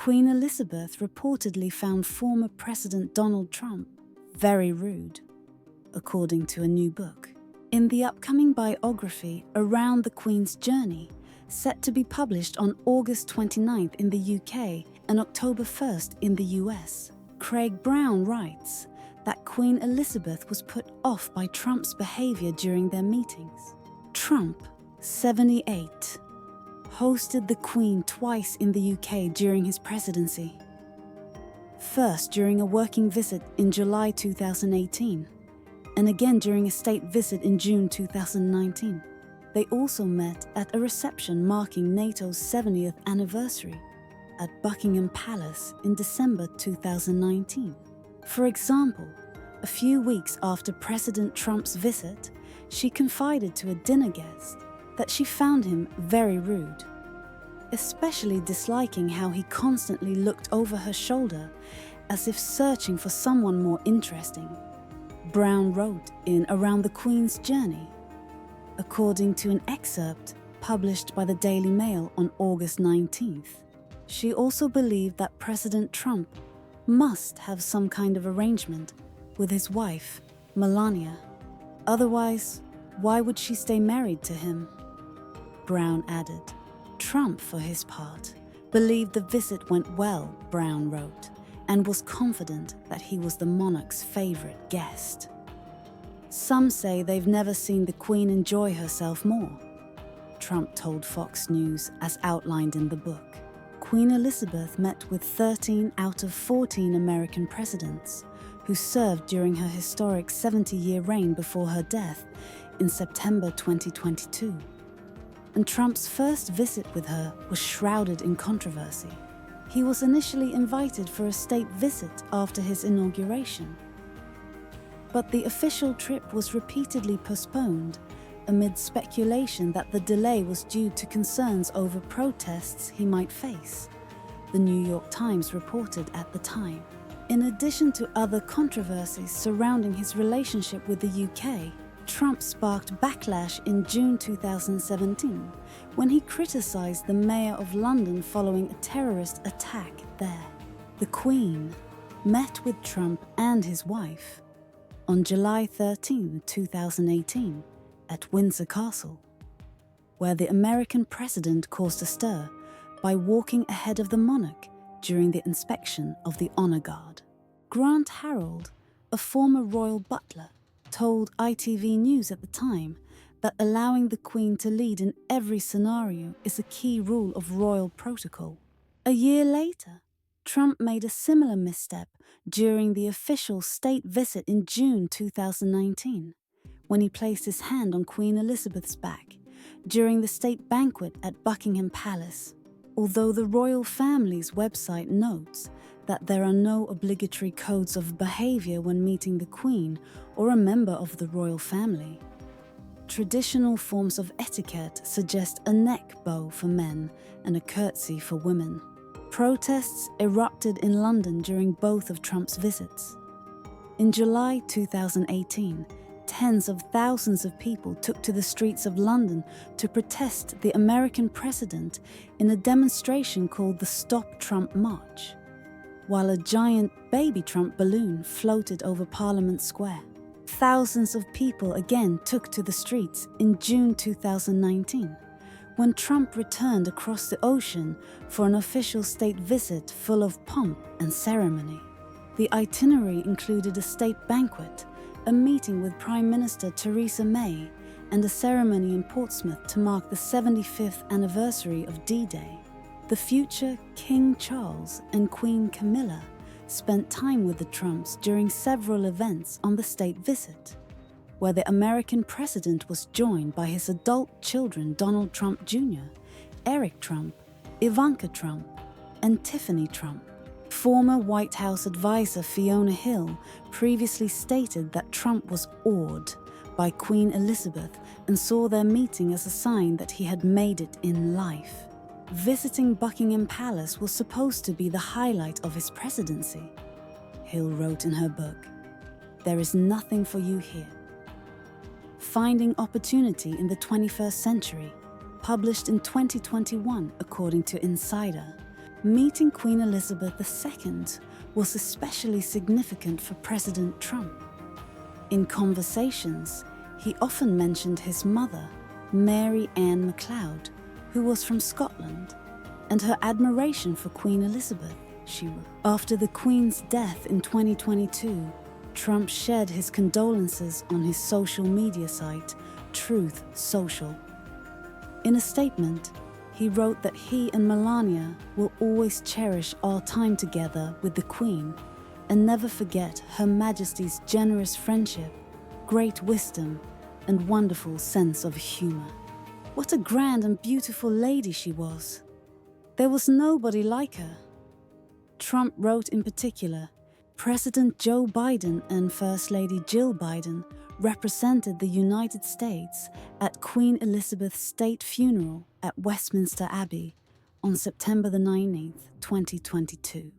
Queen Elizabeth reportedly found former President Donald Trump very rude, according to a new book. In the upcoming biography Around the Queen's Journey, set to be published on August 29th in the UK and October 1st in the US, Craig Brown writes that Queen Elizabeth was put off by Trump's behavior during their meetings. Trump, 78, hosted the Queen twice in the UK during his presidency. First during a working visit in July 2018, and again during a state visit in June 2019. They also met at a reception marking NATO's 70th anniversary at Buckingham Palace in December 2019. For example, a few weeks after President Trump's visit, she confided to a dinner guest that she found him very rude, especially disliking how he constantly looked over her shoulder as if searching for someone more interesting. Brown wrote in Around the Queen's Journey, according to an excerpt published by the Daily Mail on August 19th. She also believed that President Trump must have some kind of arrangement with his wife, Melania. Otherwise, why would she stay married to him? Brown added. Trump, for his part, believed the visit went well, Brown wrote, and was confident that he was the monarch's favorite guest. Some say they've never seen the Queen enjoy herself more, Trump told Fox News as outlined in the book. Queen Elizabeth met with 13 out of 14 American presidents who served during her historic 70-year reign before her death in September 2022. And Trump's first visit with her was shrouded in controversy. He was initially invited for a state visit after his inauguration, but the official trip was repeatedly postponed amid speculation that the delay was due to concerns over protests he might face, the New York Times reported at the time. In addition to other controversies surrounding his relationship with the UK, Trump sparked backlash in June 2017 when he criticized the mayor of London following a terrorist attack there. The Queen met with Trump and his wife on July 13, 2018, at Windsor Castle, where the American president caused a stir by walking ahead of the monarch during the inspection of the honor guard. Grant Harold, a former royal butler, told ITV News at the time that allowing the Queen to lead in every scenario is a key rule of royal protocol. A year later, Trump made a similar misstep during the official state visit in June 2019, when he placed his hand on Queen Elizabeth's back during the state banquet at Buckingham Palace. Although the royal family's website notes that there are no obligatory codes of behavior when meeting the Queen or a member of the royal family, traditional forms of etiquette suggest a neck bow for men and a curtsy for women. Protests erupted in London during both of Trump's visits. In July 2018, tens of thousands of people took to the streets of London to protest the American president in a demonstration called the Stop Trump March, while a giant baby Trump balloon floated over Parliament Square. Thousands of people again took to the streets in June 2019, when Trump returned across the ocean for an official state visit full of pomp and ceremony. The itinerary included a state banquet, a meeting with Prime Minister Theresa May, and a ceremony in Portsmouth to mark the 75th anniversary of D-Day. The future King Charles and Queen Camilla spent time with the Trumps during several events on the state visit, where the American president was joined by his adult children Donald Trump Jr., Eric Trump, Ivanka Trump, and Tiffany Trump. Former White House advisor Fiona Hill previously stated that Trump was awed by Queen Elizabeth and saw their meeting as a sign that he had made it in life. Visiting Buckingham Palace was supposed to be the highlight of his presidency, Hill wrote in her book. There is nothing for you here. Finding Opportunity in the 21st Century, published in 2021 according to Insider, Meeting Queen Elizabeth II was especially significant for President Trump. In conversations, he often mentioned his mother, Mary Ann MacLeod, who was from Scotland, and her admiration for Queen Elizabeth, she wrote. After the Queen's death in 2022, Trump shared his condolences on his social media site, Truth Social. In a statement, he wrote that he and Melania will always cherish our time together with the Queen and never forget Her Majesty's generous friendship, great wisdom, and wonderful sense of humor. What a grand and beautiful lady she was. There was nobody like her. Trump wrote in particular, President Joe Biden and First Lady Jill Biden represented the United States at Queen Elizabeth's state funeral at Westminster Abbey on September 19, 2022.